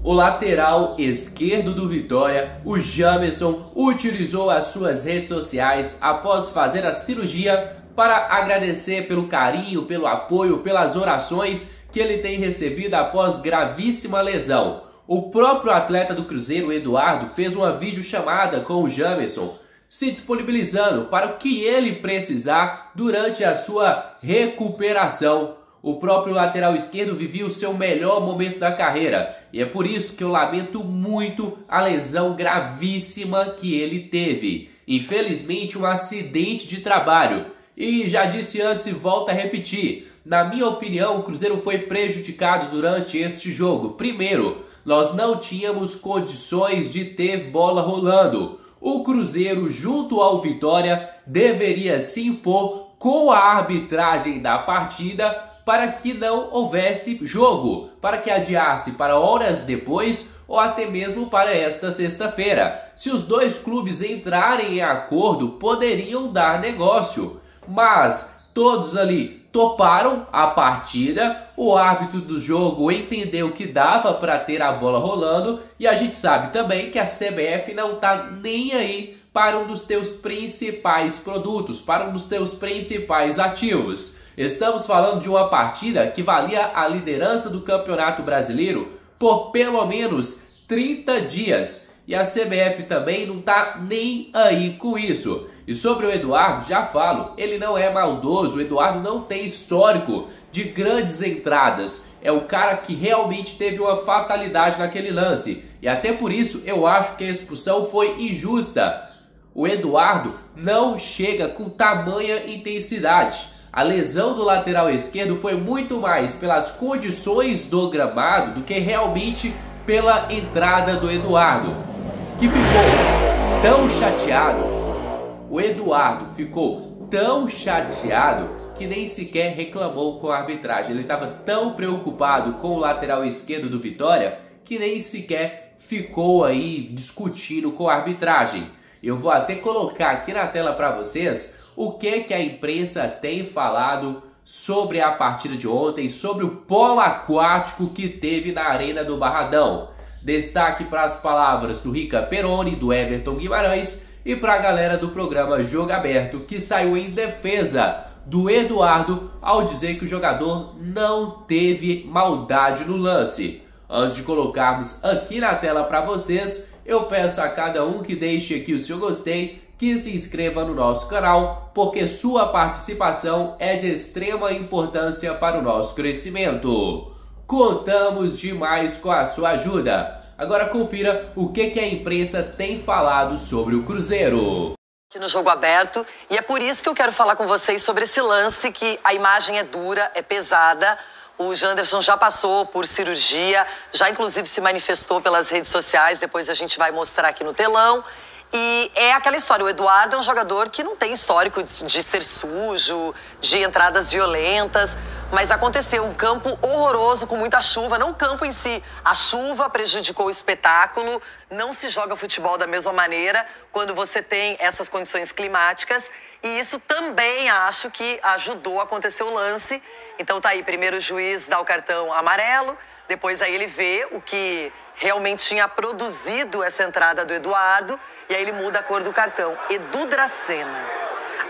O lateral esquerdo do Vitória, o Jamerson, utilizou as suas redes sociais após fazer a cirurgia para agradecer pelo carinho, pelo apoio, pelas orações que ele tem recebido após gravíssima lesão. O próprio atleta do Cruzeiro, Eduardo, fez uma videochamada com o Jamerson, se disponibilizando para o que ele precisar durante a sua recuperação. O próprio lateral esquerdo vivia o seu melhor momento da carreira e é por isso que eu lamento muito a lesão gravíssima que ele teve. Infelizmente, um acidente de trabalho. E já disse antes e volto a repetir, na minha opinião, o Cruzeiro foi prejudicado durante este jogo. Primeiro, nós não tínhamos condições de ter bola rolando. O Cruzeiro, junto ao Vitória, deveria se impor com a arbitragem da partida para que não houvesse jogo, para que adiasse para horas depois ou até mesmo para esta sexta-feira. Se os dois clubes entrarem em acordo, poderiam dar negócio, mas todos ali toparam a partida, o árbitro do jogo entendeu que dava para ter a bola rolando e a gente sabe também que a CBF não está nem aí para um dos teus principais produtos, para um dos teus principais ativos. Estamos falando de uma partida que valia a liderança do Campeonato Brasileiro por pelo menos 30 dias. E a CBF também não tá nem aí com isso. E sobre o Eduardo, já falo, ele não é maldoso, o Eduardo não tem histórico de grandes entradas. É o cara que realmente teve uma fatalidade naquele lance. E até por isso eu acho que a expulsão foi injusta. O Eduardo não chega com tamanha intensidade. A lesão do lateral esquerdo foi muito mais pelas condições do gramado do que realmente pela entrada do Eduardo, que ficou tão chateado. O Eduardo ficou tão chateado que nem sequer reclamou com a arbitragem. Ele estava tão preocupado com o lateral esquerdo do Vitória que nem sequer ficou aí discutindo com a arbitragem. Eu vou até colocar aqui na tela para vocês o que a imprensa tem falado sobre a partida de ontem, sobre o polo aquático que teve na Arena do Barradão. Destaque para as palavras do Rica Peroni, do Everton Guimarães e para a galera do programa Jogo Aberto, que saiu em defesa do Eduardo ao dizer que o jogador não teve maldade no lance. Antes de colocarmos aqui na tela para vocês, eu peço a cada um que deixe aqui o seu gostei, que se inscreva no nosso canal, porque sua participação é de extrema importância para o nosso crescimento. Contamos demais com a sua ajuda. Agora confira o que a imprensa tem falado sobre o Cruzeiro. Aqui no Jogo Aberto, e é por isso que eu quero falar com vocês sobre esse lance, que a imagem é dura, é pesada. O Janderson já passou por cirurgia, já inclusive se manifestou pelas redes sociais, depois a gente vai mostrar aqui no telão. E é aquela história, o Eduardo é um jogador que não tem histórico de ser sujo, de entradas violentas, mas aconteceu um campo horroroso com muita chuva, não o campo em si, a chuva prejudicou o espetáculo, não se joga futebol da mesma maneira quando você tem essas condições climáticas e isso também acho que ajudou a acontecer o lance. Então tá aí, primeiro o juiz dá o cartão amarelo, depois aí ele vê o que realmente tinha produzido essa entrada do Eduardo e aí ele muda a cor do cartão. Edu Dracena.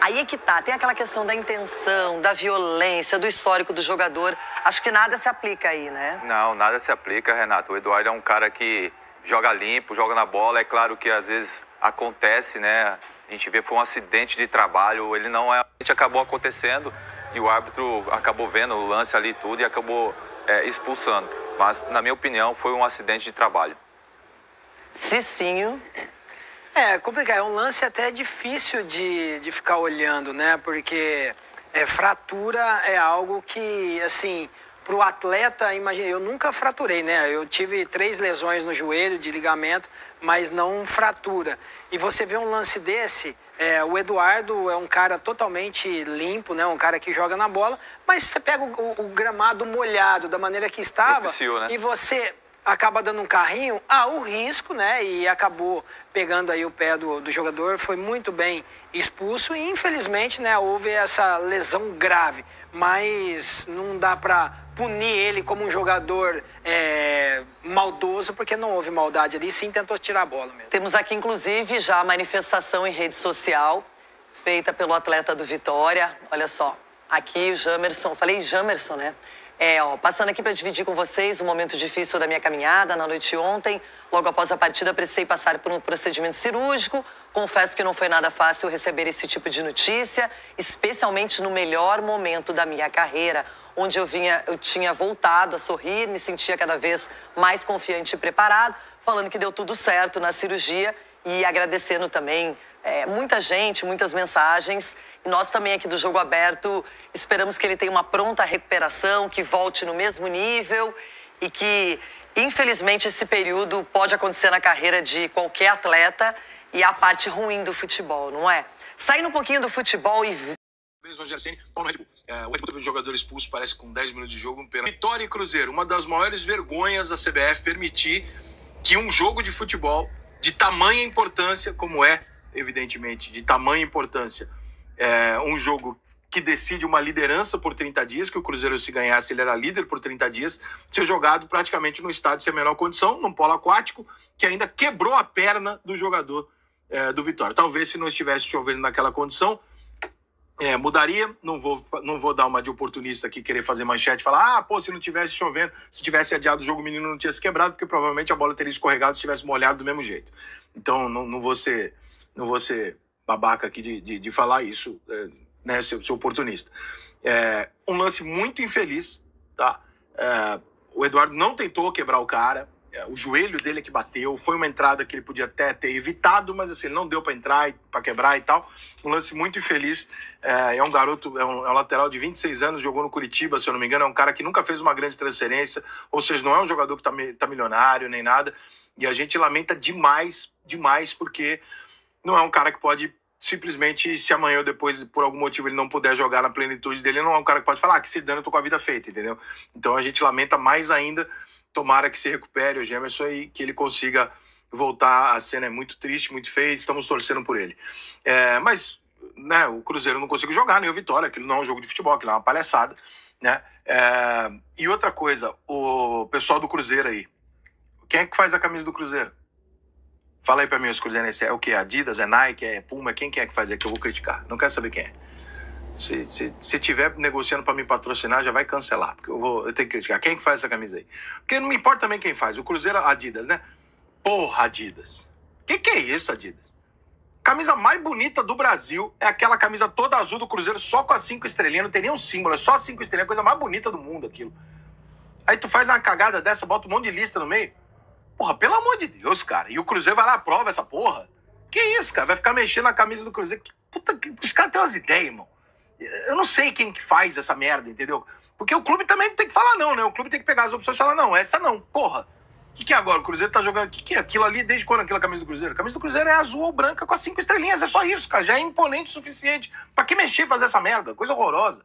Aí é que tá, tem aquela questão da intenção, da violência, do histórico do jogador. Acho que nada se aplica aí, né? Não, nada se aplica, Renato. O Eduardo é um cara que joga limpo, joga na bola. É claro que às vezes acontece, né? A gente vê, foi um acidente de trabalho, ele não é... acabou acontecendo e o árbitro acabou vendo o lance ali e tudo e acabou expulsando. Mas, na minha opinião, foi um acidente de trabalho. Cicinho. É complicado, é um lance até difícil de ficar olhando, né? Porque fratura é algo que, assim, para o atleta, imagina, eu nunca fraturei, né? Eu tive 3 lesões no joelho de ligamento, mas não fratura. E você vê um lance desse, o Eduardo é um cara totalmente limpo, né? Um cara que joga na bola, mas você pega o gramado molhado da maneira que estava, Propiciou, né? E você acaba dando um carrinho, há o risco, né? E acabou pegando aí o pé do jogador, foi muito bem expulso e infelizmente, né, houve essa lesão grave. Mas não dá para punir ele como um jogador maldoso, porque não houve maldade ali, sim tentou tirar a bola mesmo. Temos aqui, inclusive, já a manifestação em rede social, feita pelo atleta do Vitória. Olha só, aqui o Jamerson, falei Jamerson, né? Passando aqui para dividir com vocês um momento difícil da minha caminhada na noite de ontem. Logo após a partida, precisei passar por um procedimento cirúrgico. Confesso que não foi nada fácil receber esse tipo de notícia, especialmente no melhor momento da minha carreira, onde eu tinha voltado a sorrir, me sentia cada vez mais confiante e preparado, falando que deu tudo certo na cirurgia e agradecendo também muita gente, muitas mensagens. E nós também aqui do Jogo Aberto esperamos que ele tenha uma pronta recuperação, que volte no mesmo nível e que, infelizmente, esse período pode acontecer na carreira de qualquer atleta e é a parte ruim do futebol, não é? Saindo um pouquinho do futebol e... O Red Bull teve um jogador expulso, parece com 10 minutos de jogo, um pênalti. Vitória e Cruzeiro, uma das maiores vergonhas da CBF permitir que um jogo de futebol de tamanha importância, como evidentemente, de tamanha importância, um jogo que decide uma liderança por 30 dias, que o Cruzeiro, se ganhasse, ele era líder por 30 dias, ser jogado praticamente no estádio sem a menor condição, num polo aquático, que ainda quebrou a perna do jogador do Vitória. Talvez, se não estivesse chovendo naquela condição, mudaria. Não vou dar uma de oportunista aqui, querer fazer manchete e falar, se não tivesse chovendo, se tivesse adiado o jogo, o menino não tinha se quebrado, porque provavelmente a bola teria escorregado se tivesse molhado do mesmo jeito. Então, não vou ser babaca aqui de falar isso, né, ser oportunista. Um lance muito infeliz, tá? O Eduardo não tentou quebrar o cara, o joelho dele é que bateu, foi uma entrada que ele podia até ter evitado, mas assim, ele não deu para entrar, para quebrar e tal. Um lance muito infeliz. É um garoto, é um lateral de 26 anos, jogou no Curitiba, se eu não me engano, é um cara que nunca fez uma grande transferência, ou seja, não é um jogador que tá milionário nem nada, e a gente lamenta demais, porque não é um cara que pode simplesmente, se amanhã ou depois, por algum motivo, ele não puder jogar na plenitude dele, não é um cara que pode falar, que se dane, eu tô com a vida feita, entendeu? Então a gente lamenta mais ainda. Tomara que se recupere o Jamerson e que ele consiga voltar. A cena é muito triste, muito feia, estamos torcendo por ele. Mas, né, o Cruzeiro não conseguiu jogar, nem o Vitória, aquilo não é um jogo de futebol, aquilo é uma palhaçada, né? E outra coisa, o pessoal do Cruzeiro aí, quem é que faz a camisa do Cruzeiro? Fala aí pra mim, os cruzeirenses, é o que? Adidas, é Nike, é Puma? Quem é que faz aqui? Eu vou criticar, não quero saber quem é. Se tiver negociando para me patrocinar, já vai cancelar, porque eu tenho que criticar. Quem que faz essa camisa aí? Porque não me importa também quem faz. O Cruzeiro, Adidas, né? Porra, Adidas. Que é isso, Adidas? Camisa mais bonita do Brasil é aquela camisa toda azul do Cruzeiro, só com as 5 estrelinhas, não tem nenhum símbolo, é só 5 estrelinhas, a coisa mais bonita do mundo aquilo. Aí tu faz uma cagada dessa, bota um monte de lista no meio. Porra, pelo amor de Deus, cara. E o Cruzeiro vai lá, aprova essa porra. Que isso, cara? Vai ficar mexendo na camisa do Cruzeiro. Puta, os caras têm umas ideias, irmão. Eu não sei quem que faz essa merda, entendeu? Porque o clube também tem que falar não, né? O clube tem que pegar as opções e falar não, essa não, porra. O que é agora? O Cruzeiro tá jogando... O que é aquilo ali? Desde quando aquela camisa do Cruzeiro? A camisa do Cruzeiro é azul ou branca com as 5 estrelinhas. É só isso, cara. Já é imponente o suficiente. Pra que mexer e fazer essa merda? Coisa horrorosa.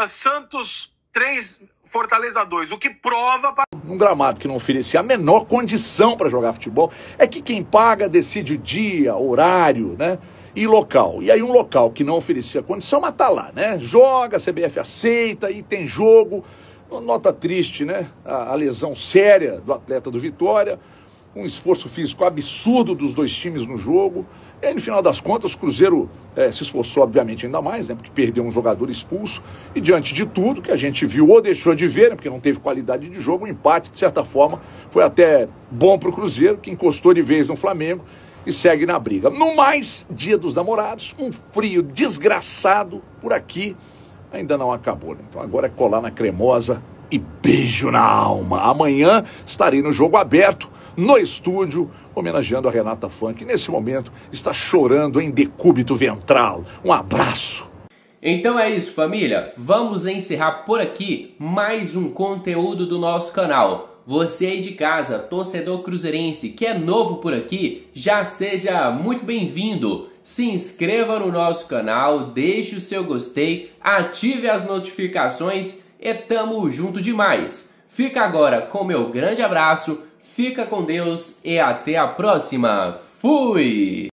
Santos 3, Fortaleza 2. O que prova... Um gramado que não oferecia a menor condição para jogar futebol. É que quem paga decide o dia, horário, né? E local. E aí um local que não oferecia condição, mas tá lá, né? Joga, a CBF aceita e tem jogo. Nota triste, né? A lesão séria do atleta do Vitória. Um esforço físico absurdo dos dois times no jogo. E aí, no final das contas, o Cruzeiro se esforçou, obviamente, ainda mais, né? Porque perdeu um jogador expulso. E diante de tudo que a gente viu ou deixou de ver, né? Porque não teve qualidade de jogo, o empate, de certa forma, foi até bom pro Cruzeiro, que encostou de vez no Flamengo e segue na briga. No mais, Dia dos Namorados, um frio desgraçado por aqui, ainda não acabou, né? Então agora é colar na cremosa e beijo na alma. Amanhã estarei no Jogo Aberto, no estúdio, homenageando a Renata Funk, que nesse momento está chorando em decúbito ventral. Um abraço. Então é isso, família. Vamos encerrar por aqui mais um conteúdo do nosso canal. Você aí de casa, torcedor cruzeirense, que é novo por aqui, já seja muito bem-vindo. Se inscreva no nosso canal, deixe o seu gostei, ative as notificações e tamo junto demais. Fica agora com meu grande abraço, fica com Deus e até a próxima. Fui!